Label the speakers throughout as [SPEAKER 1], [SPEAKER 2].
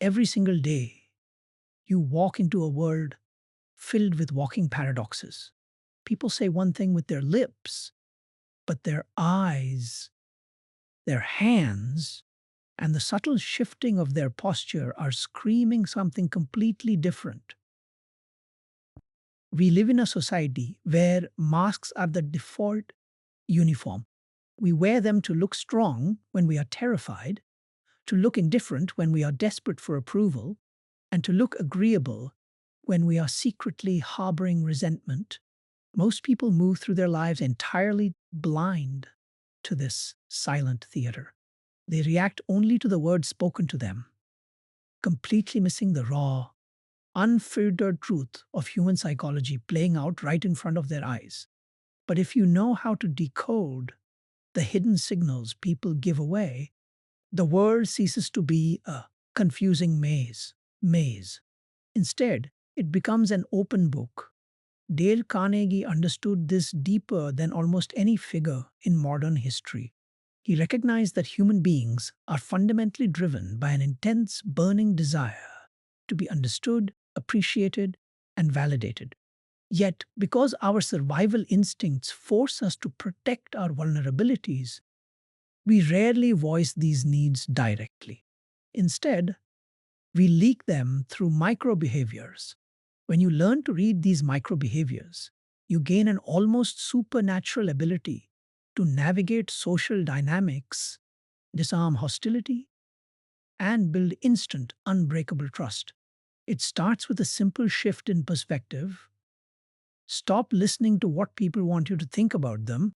[SPEAKER 1] Every single day, you walk into a world filled with walking paradoxes. People say one thing with their lips, but their eyes, their hands, and the subtle shifting of their posture are screaming something completely different. We live in a society where masks are the default uniform. We wear them to look strong when we are terrified, to look indifferent when we are desperate for approval, and to look agreeable when we are secretly harboring resentment. Most people move through their lives entirely blind to this silent theater. They react only to the words spoken to them, completely missing the raw, unfiltered truth of human psychology playing out right in front of their eyes. But if you know how to decode the hidden signals people give away, the world ceases to be a confusing maze. Instead, it becomes an open book. Dale Carnegie understood this deeper than almost any figure in modern history. He recognized that human beings are fundamentally driven by an intense, burning desire to be understood, appreciated, and validated. Yet, because our survival instincts force us to protect our vulnerabilities, we rarely voice these needs directly. Instead, we leak them through micro behaviors. When you learn to read these micro behaviors, you gain an almost supernatural ability to navigate social dynamics, disarm hostility, and build instant, unbreakable trust. It starts with a simple shift in perspective. Stop listening to what people want you to think about them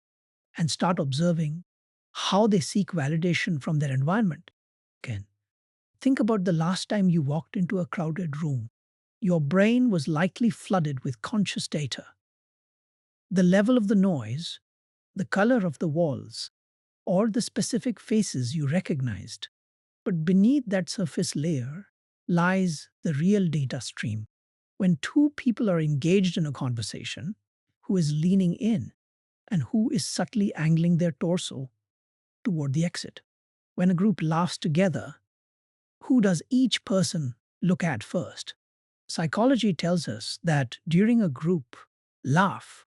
[SPEAKER 1] and start observing how they seek validation from their environment. Again, think about the last time you walked into a crowded room. Your brain was likely flooded with conscious data. The level of the noise, the color of the walls, or the specific faces you recognized. But beneath that surface layer lies the real data stream. When two people are engaged in a conversation, who is leaning in and who is subtly angling their torso toward the exit? When a group laughs together, who does each person look at first? Psychology tells us that during a group laugh,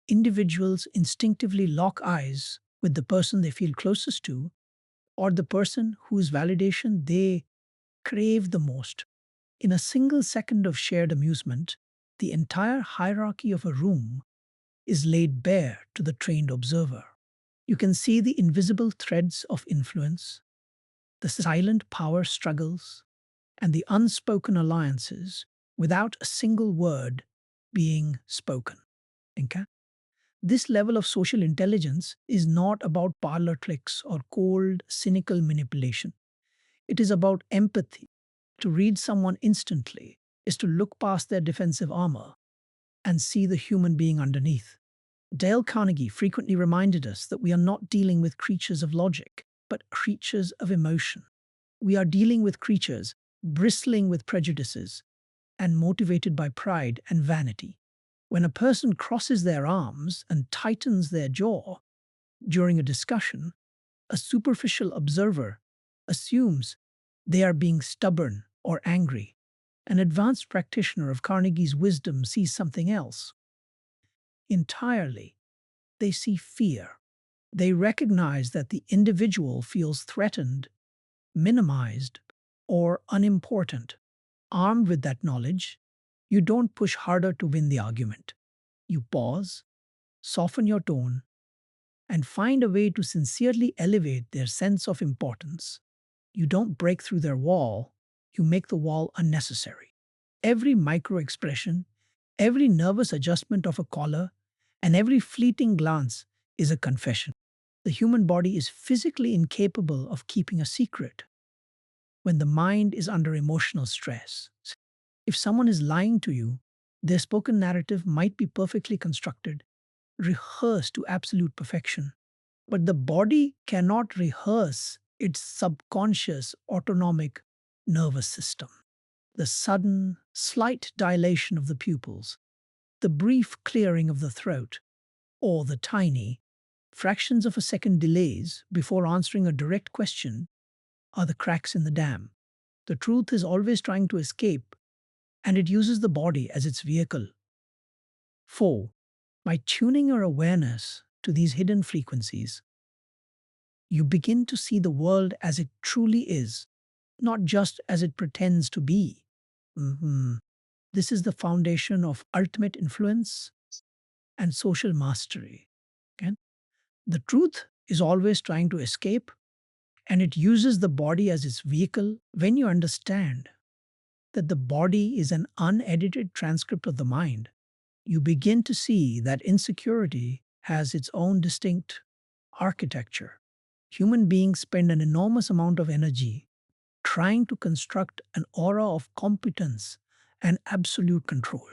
[SPEAKER 1] individuals instinctively lock eyes with the person they feel closest to or the person whose validation they crave the most. In a single second of shared amusement, the entire hierarchy of a room is laid bare to the trained observer. You can see the invisible threads of influence, the silent power struggles, and the unspoken alliances without a single word being spoken. Okay? This level of social intelligence is not about parlor tricks or cold, cynical manipulation. It is about empathy. To read someone instantly is to look past their defensive armor and see the human being underneath. Dale Carnegie frequently reminded us that we are not dealing with creatures of logic, but creatures of emotion. We are dealing with creatures bristling with prejudices and motivated by pride and vanity. When a person crosses their arms and tightens their jaw during a discussion, a superficial observer assumes they are being stubborn or angry. An advanced practitioner of Carnegie's wisdom sees something else entirely. They see fear. They recognize that the individual feels threatened, minimized, or unimportant. Armed with that knowledge, you don't push harder to win the argument. You pause, soften your tone, and find a way to sincerely elevate their sense of importance. You don't break through their wall, you make the wall unnecessary. Every micro expression, every nervous adjustment of a collar, and every fleeting glance is a confession. The human body is physically incapable of keeping a secret when the mind is under emotional stress. If someone is lying to you, their spoken narrative might be perfectly constructed, rehearsed to absolute perfection. But the body cannot rehearse its subconscious autonomic nervous system. The sudden, slight dilation of the pupils, the brief clearing of the throat, or the tiny, fractions of a second delays before answering a direct question are the cracks in the dam. The truth is always trying to escape, and it uses the body as its vehicle. 4. By tuning your awareness to these hidden frequencies, you begin to see the world as it truly is, not just as it pretends to be. Mhm. This is the foundation of ultimate influence and social mastery. Okay? The truth is always trying to escape, and it uses the body as its vehicle. When you understand that the body is an unedited transcript of the mind, you begin to see that insecurity has its own distinct architecture. Human beings spend an enormous amount of energy trying to construct an aura of competence and absolute control.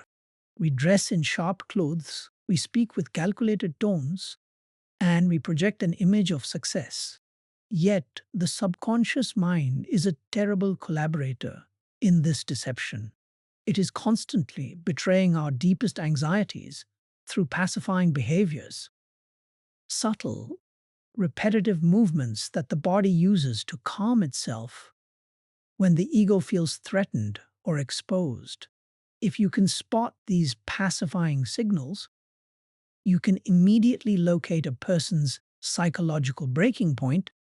[SPEAKER 1] We dress in sharp clothes, we speak with calculated tones, and we project an image of success. Yet, the subconscious mind is a terrible collaborator in this deception. It is constantly betraying our deepest anxieties through pacifying behaviors, subtle, repetitive movements that the body uses to calm itself when the ego feels threatened or exposed. If you can spot these pacifying signals, you can immediately locate a person's psychological breaking point,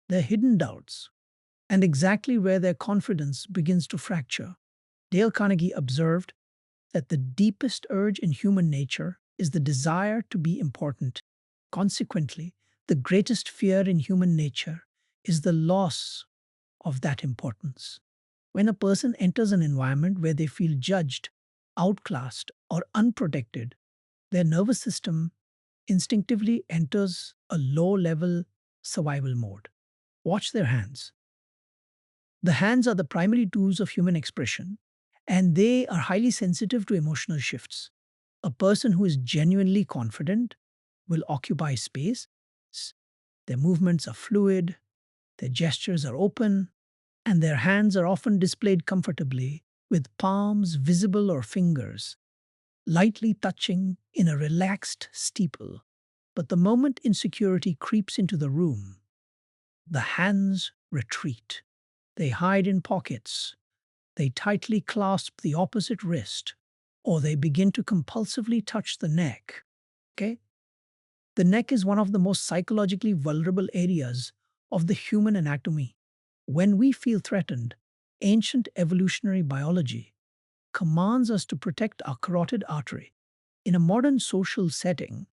[SPEAKER 1] their hidden doubts, and exactly where their confidence begins to fracture. Dale Carnegie observed that the deepest urge in human nature is the desire to be important. Consequently, the greatest fear in human nature is the loss of that importance. When a person enters an environment where they feel judged, outclassed, or unprotected, their nervous system instinctively enters a low level survival mode. Watch their hands. The hands are the primary tools of human expression, and they are highly sensitive to emotional shifts. A person who is genuinely confident will occupy space. Their movements are fluid, their gestures are open, and their hands are often displayed comfortably with palms visible or fingers lightly touching in a relaxed steeple. But the moment insecurity creeps into the room, the hands retreat. They hide in pockets, they tightly clasp the opposite wrist, or they begin to compulsively touch the neck. Okay? The neck is one of the most psychologically vulnerable areas of the human anatomy. When we feel threatened, ancient evolutionary biology commands us to protect our carotid artery. In a modern social setting,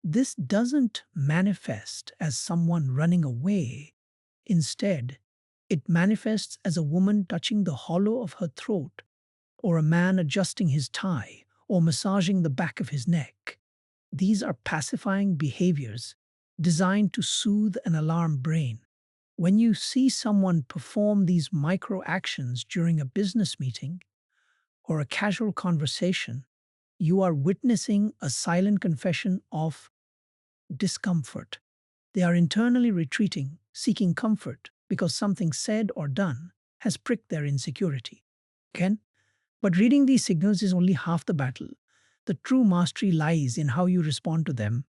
[SPEAKER 1] this doesn't manifest as someone running away. Instead, it manifests as a woman touching the hollow of her throat, or a man adjusting his tie, or massaging the back of his neck. These are pacifying behaviors designed to soothe an alarmed brain. When you see someone perform these micro actions during a business meeting or a casual conversation, you are witnessing a silent confession of discomfort. They are internally retreating, seeking comfort because something said or done has pricked their insecurity. Ken? But reading these signals is only half the battle. The true mastery lies in how you respond to them.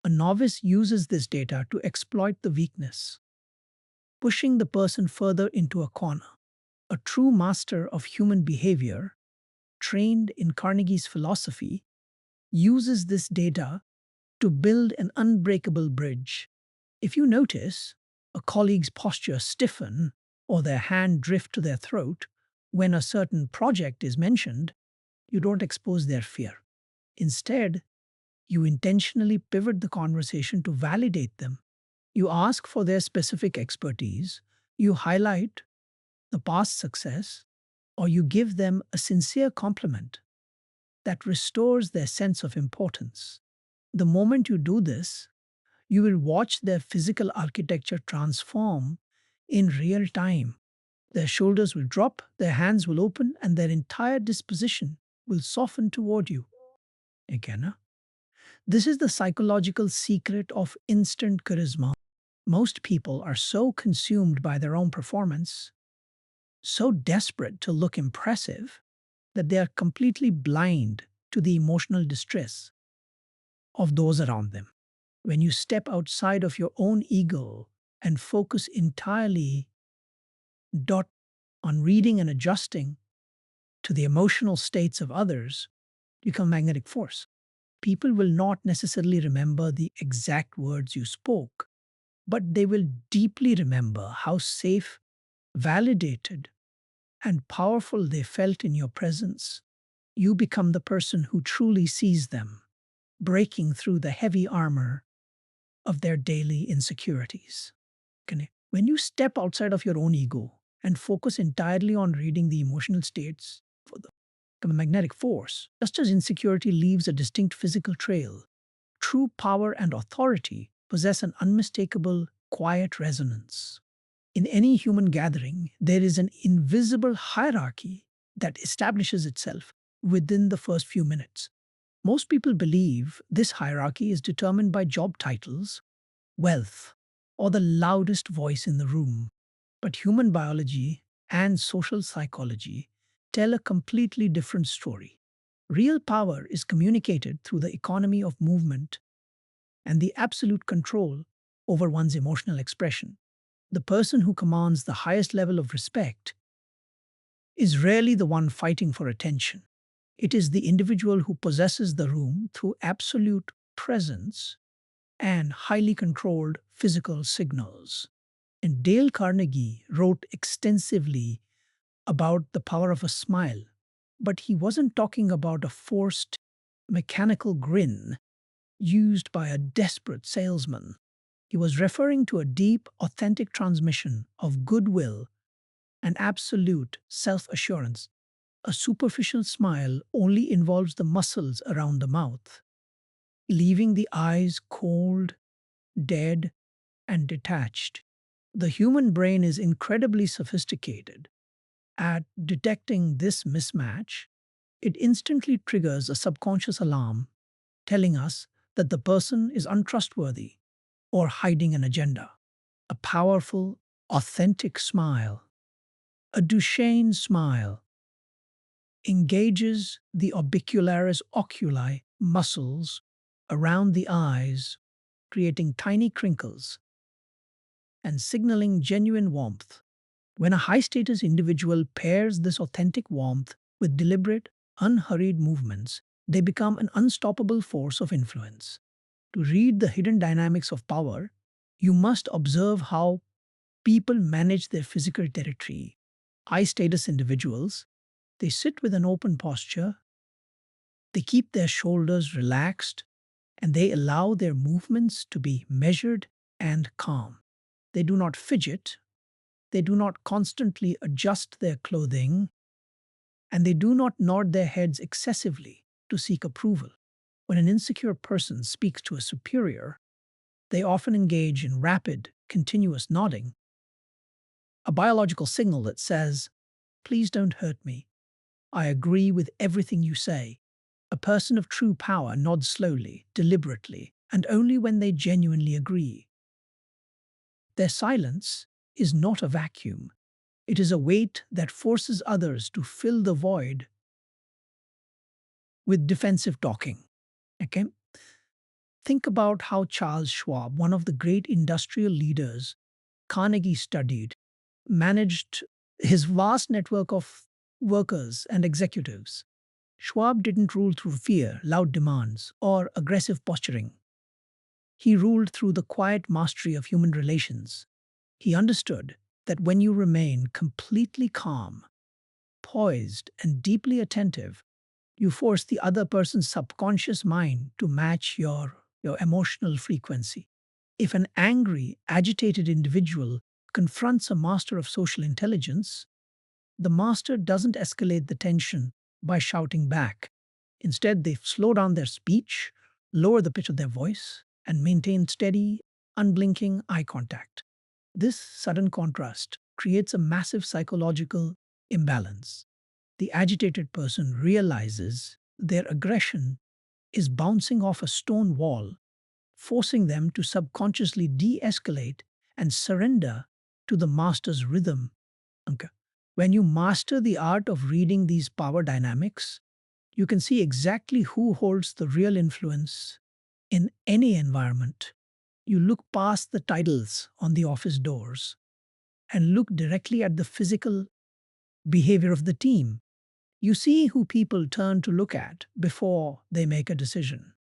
[SPEAKER 1] A novice uses this data to exploit the weakness, pushing the person further into a corner. A true master of human behavior, trained in Carnegie's philosophy, uses this data to build an unbreakable bridge. If you notice a colleague's posture stiffen or their hand drift to their throat when a certain project is mentioned, you don't expose their fear. Instead, you intentionally pivot the conversation to validate them. You ask for their specific expertise, you highlight the past success, or you give them a sincere compliment that restores their sense of importance. The moment you do this, you will watch their physical architecture transform in real time. Their shoulders will drop, their hands will open, and their entire disposition will soften toward you. Again, this is the psychological secret of instant charisma. Most people are so consumed by their own performance, so desperate to look impressive, that they are completely blind to the emotional distress of those around them. When you step outside of your own ego and focus entirely on reading and adjusting to the emotional states of others, you become a magnetic force. People will not necessarily remember the exact words you spoke, but they will deeply remember how safe, validated, and powerful they felt in your presence. You become the person who truly sees them, breaking through the heavy armor of their daily insecurities. When you step outside of your own ego and focus entirely on reading the emotional states for the become a magnetic force, just as insecurity leaves a distinct physical trail, true power and authority possess an unmistakable, quiet resonance. In any human gathering, there is an invisible hierarchy that establishes itself within the first few minutes. Most people believe this hierarchy is determined by job titles, wealth, or the loudest voice in the room. But human biology and social psychology tell a completely different story. Real power is communicated through the economy of movement and the absolute control over one's emotional expression. The person who commands the highest level of respect is rarely the one fighting for attention. It is the individual who possesses the room through absolute presence and highly controlled physical signals. And Dale Carnegie wrote extensively about the power of a smile, but he wasn't talking about a forced mechanical grin used by a desperate salesman. He was referring to a deep, authentic transmission of goodwill and absolute self assurance. A superficial smile only involves the muscles around the mouth, leaving the eyes cold, dead, and detached. The human brain is incredibly sophisticated at detecting this mismatch. It instantly triggers a subconscious alarm telling us that the person is untrustworthy or hiding an agenda. A powerful, authentic smile, a Duchenne smile, engages the orbicularis oculi muscles around the eyes, creating tiny crinkles and signaling genuine warmth. When a high status individual pairs this authentic warmth with deliberate, unhurried movements, they become an unstoppable force of influence. To read the hidden dynamics of power, you must observe how people manage their physical territory. High status individuals, they sit with an open posture, they keep their shoulders relaxed, and they allow their movements to be measured and calm. They do not fidget, they do not constantly adjust their clothing, and they do not nod their heads excessively to seek approval. When an insecure person speaks to a superior, they often engage in rapid, continuous nodding, a biological signal that says, "Please don't hurt me. I agree with everything you say." A person of true power nods slowly, deliberately, and only when they genuinely agree. Their silence is not a vacuum. It is a weight that forces others to fill the void with defensive talking. Okay? Think about how Charles Schwab, one of the great industrial leaders Carnegie studied, managed his vast network of workers and executives. Schwab didn't rule through fear, loud demands, or aggressive posturing. He ruled through the quiet mastery of human relations. He understood that when you remain completely calm, poised, and deeply attentive, you force the other person's subconscious mind to match your emotional frequency. If an angry, agitated individual confronts a master of social intelligence, the master doesn't escalate the tension by shouting back. Instead, they slow down their speech, lower the pitch of their voice, and maintain steady, unblinking eye contact. This sudden contrast creates a massive psychological imbalance. The agitated person realizes their aggression is bouncing off a stone wall, forcing them to subconsciously de escalate and surrender to the master's rhythm. Okay. When you master the art of reading these power dynamics, you can see exactly who holds the real influence in any environment. You look past the titles on the office doors and look directly at the physical behavior of the team. You see who people turn to look at before they make a decision.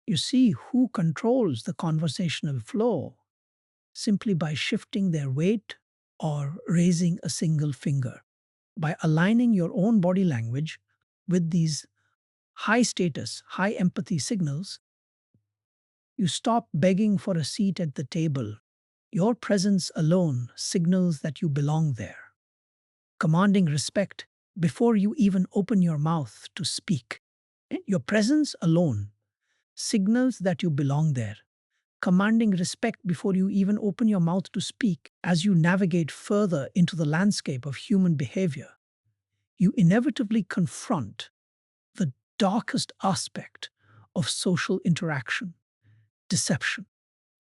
[SPEAKER 1] You see who controls the conversational flow simply by shifting their weight or raising a single finger. By aligning your own body language with these high status, high empathy signals, you stop begging for a seat at the table. Your presence alone signals that you belong there, commanding respect before you even open your mouth to speak. Your presence alone signals that you belong there, commanding respect before you even open your mouth to speak. As you navigate further into the landscape of human behavior, you inevitably confront the darkest aspect of social interaction: deception.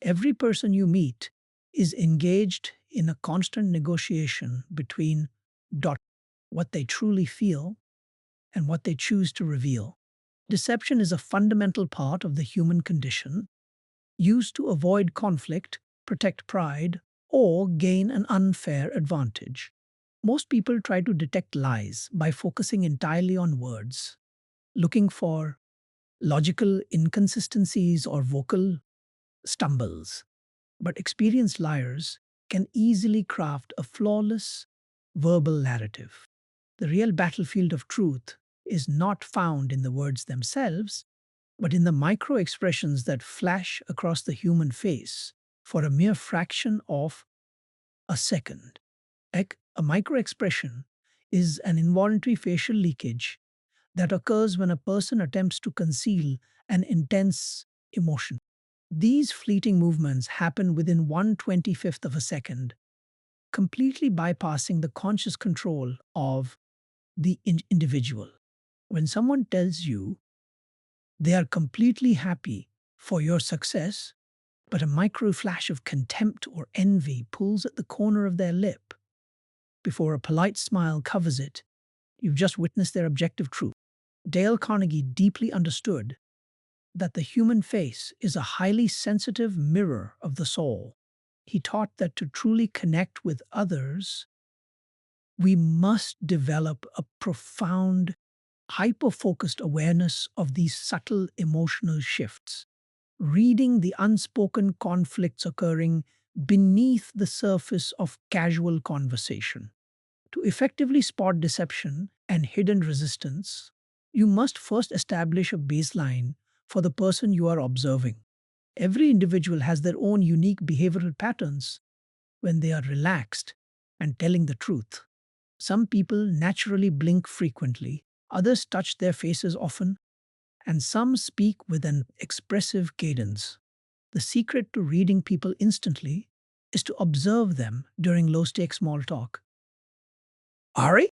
[SPEAKER 1] Every person you meet is engaged in a constant negotiation between dot what they truly feel and what they choose to reveal. Deception is a fundamental part of the human condition, used to avoid conflict, protect pride, or gain an unfair advantage. Most people try to detect lies by focusing entirely on words, looking for logical inconsistencies or vocal stumbles. But experienced liars can easily craft a flawless verbal narrative. The real battlefield of truth is not found in the words themselves, but in the micro expressions that flash across the human face for a mere fraction of a second. A micro expression is an involuntary facial leakage that occurs when a person attempts to conceal an intense emotion. These fleeting movements happen within 1/25th of a second, completely bypassing the conscious control of the individual. When someone tells you they are completely happy for your success, but a micro flash of contempt or envy pulls at the corner of their lip before a polite smile covers it, you've just witnessed their objective truth. Dale Carnegie deeply understood that the human face is a highly sensitive mirror of the soul. He taught that to truly connect with others, we must develop a profound, hyper focused awareness of these subtle emotional shifts, reading the unspoken conflicts occurring beneath the surface of casual conversation. To effectively spot deception and hidden resistance, you must first establish a baseline for the person you are observing. Every individual has their own unique behavioral patterns when they are relaxed and telling the truth. Some people naturally blink frequently, others touch their faces often, and some speak with an expressive cadence. The secret to reading people instantly is to observe them during low stakes small talk. Ari?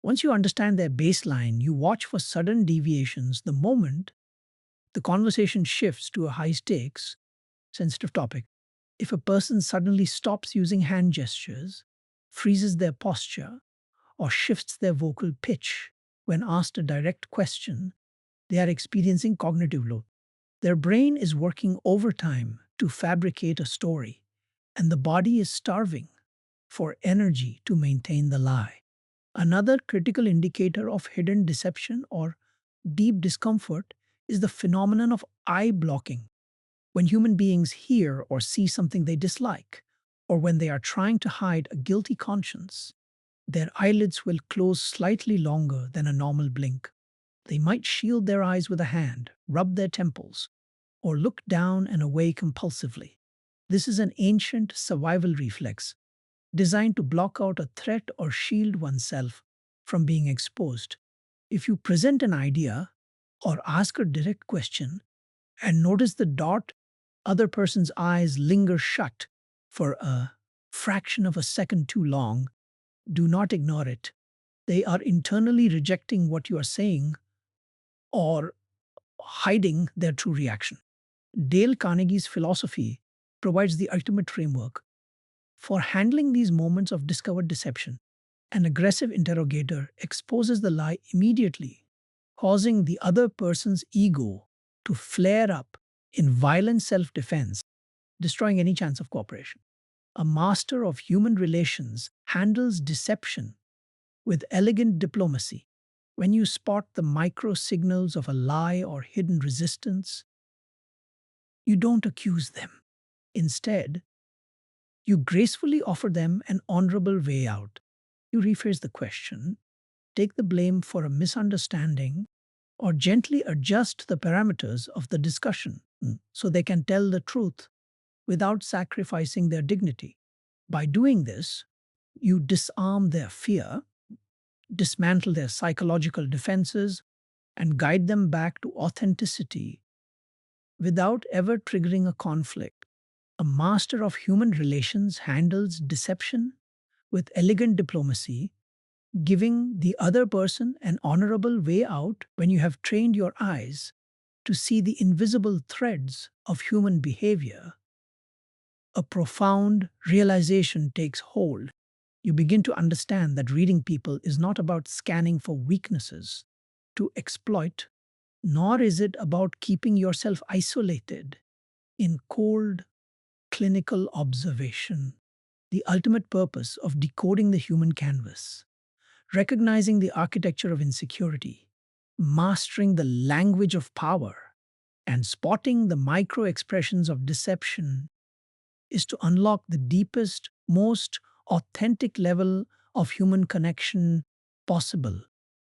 [SPEAKER 1] Once you understand their baseline, you watch for sudden deviations the moment the conversation shifts to a high stakes, sensitive topic. If a person suddenly stops using hand gestures, freezes their posture, or shifts their vocal pitch when asked a direct question, they are experiencing cognitive load. Their brain is working overtime to fabricate a story, and the body is starving for energy to maintain the lie. Another critical indicator of hidden deception or deep discomfort is the phenomenon of eye blocking. When human beings hear or see something they dislike, or when they are trying to hide a guilty conscience, their eyelids will close slightly longer than a normal blink. They might shield their eyes with a hand, rub their temples, or look down and away compulsively. This is an ancient survival reflex designed to block out a threat or shield oneself from being exposed. If you present an idea or ask a direct question and notice the other person's eyes linger shut for a fraction of a second too long, do not ignore it. They are internally rejecting what you are saying or hiding their true reaction. Dale Carnegie's philosophy provides the ultimate framework for handling these moments of discovered deception. An aggressive interrogator exposes the lie immediately, causing the other person's ego to flare up in violent self defense, destroying any chance of cooperation. A master of human relations handles deception with elegant diplomacy. When you spot the micro signals of a lie or hidden resistance, you don't accuse them. Instead, you gracefully offer them an honorable way out. You rephrase the question, take the blame for a misunderstanding, or gently adjust the parameters of the discussion so they can tell the truth without sacrificing their dignity. By doing this, you disarm their fear, dismantle their psychological defenses, and guide them back to authenticity without ever triggering a conflict. A master of human relations handles deception with elegant diplomacy, giving the other person an honorable way out when you have trained your eyes to see the invisible threads of human behavior. A profound realization takes hold. You begin to understand that reading people is not about scanning for weaknesses to exploit, nor is it about keeping yourself isolated in cold, clinical observation. The ultimate purpose of decoding the human canvas, recognizing the architecture of insecurity, mastering the language of power, and spotting the micro expressions of deception is to unlock the deepest, most authentic level of human connection possible.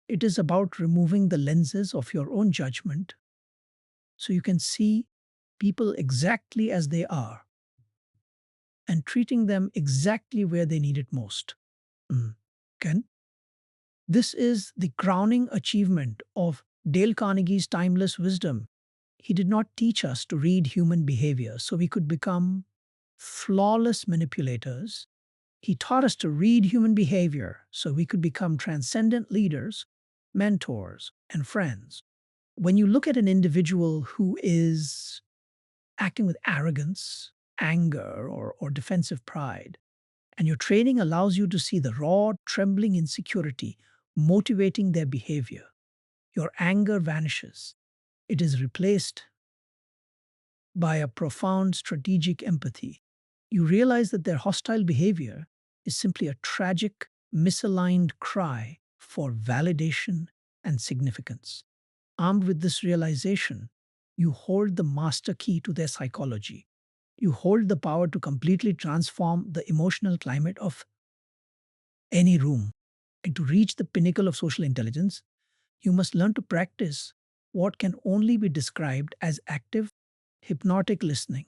[SPEAKER 1] It is about removing the lenses of your own judgment so you can see people exactly as they are and treating them exactly where they need it most. Ken? This is the crowning achievement of Dale Carnegie's timeless wisdom. He did not teach us to read human behavior so we could become flawless manipulators. He taught us to read human behavior so we could become transcendent leaders, mentors, and friends. When you look at an individual who is acting with arrogance, anger, or defensive pride, and your training allows you to see the raw, trembling insecurity motivating their behavior, your anger vanishes. It is replaced by a profound strategic empathy. You realize that their hostile behavior is simply a tragic, misaligned cry for validation and significance. Armed with this realization, you hold the master key to their psychology. You hold the power to completely transform the emotional climate of any room. And to reach the pinnacle of social intelligence, you must learn to practice what can only be described as active, hypnotic listening.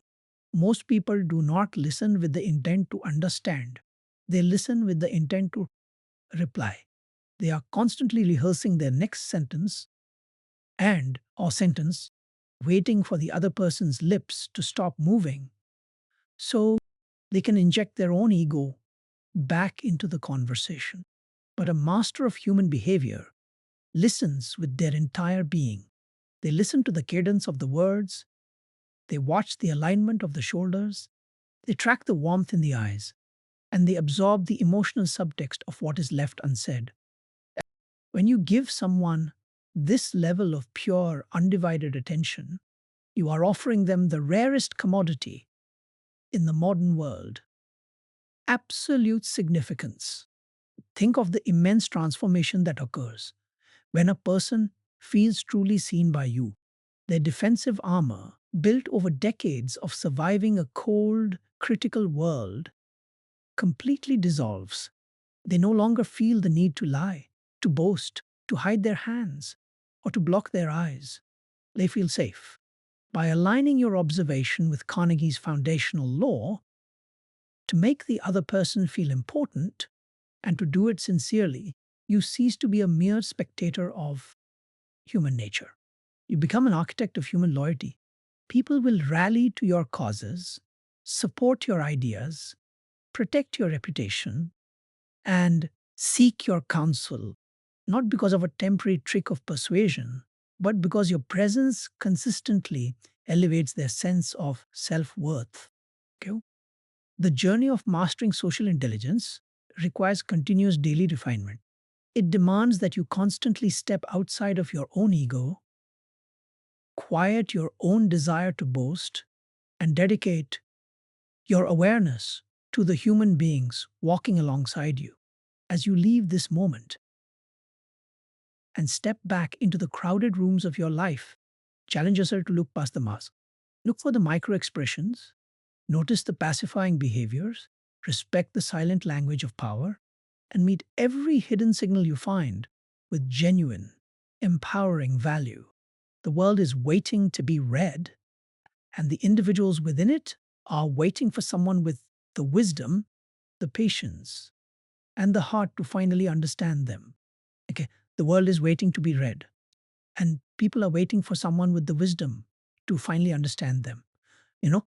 [SPEAKER 1] Most people do not listen with the intent to understand. They listen with the intent to reply. They are constantly rehearsing their next sentence and or sentence, waiting for the other person's lips to stop moving so they can inject their own ego back into the conversation. But a master of human behavior listens with their entire being. They listen to the cadence of the words, they watch the alignment of the shoulders, they track the warmth in the eyes, and they absorb the emotional subtext of what is left unsaid. When you give someone this level of pure, undivided attention, you are offering them the rarest commodity in the modern world: absolute significance. Think of the immense transformation that occurs when a person feels truly seen by you. Their defensive armor, built over decades of surviving a cold, critical world, completely dissolves. They no longer feel the need to lie, to boast, to hide their hands, or to block their eyes. They feel safe. By aligning your observation with Carnegie's foundational law, to make the other person feel important and to do it sincerely, you cease to be a mere spectator of human nature. You become an architect of human loyalty. People will rally to your causes, support your ideas, protect your reputation, and seek your counsel, not because of a temporary trick of persuasion, but because your presence consistently elevates their sense of self-worth. Okay? The journey of mastering social intelligence requires continuous daily refinement. It demands that you constantly step outside of your own ego, quiet your own desire to boast, and dedicate your awareness to the human beings walking alongside you. As you leave this moment and step back into the crowded rooms of your life, challenge yourself to look past the mask. Look for the micro expressions, notice the pacifying behaviors, respect the silent language of power, and meet every hidden signal you find with genuine, empowering value. The world is waiting to be read, and the individuals within it are waiting for someone with the wisdom, the patience, and the heart to finally understand them. Okay, the world is waiting to be read, and people are waiting for someone with the wisdom to finally understand them. You know,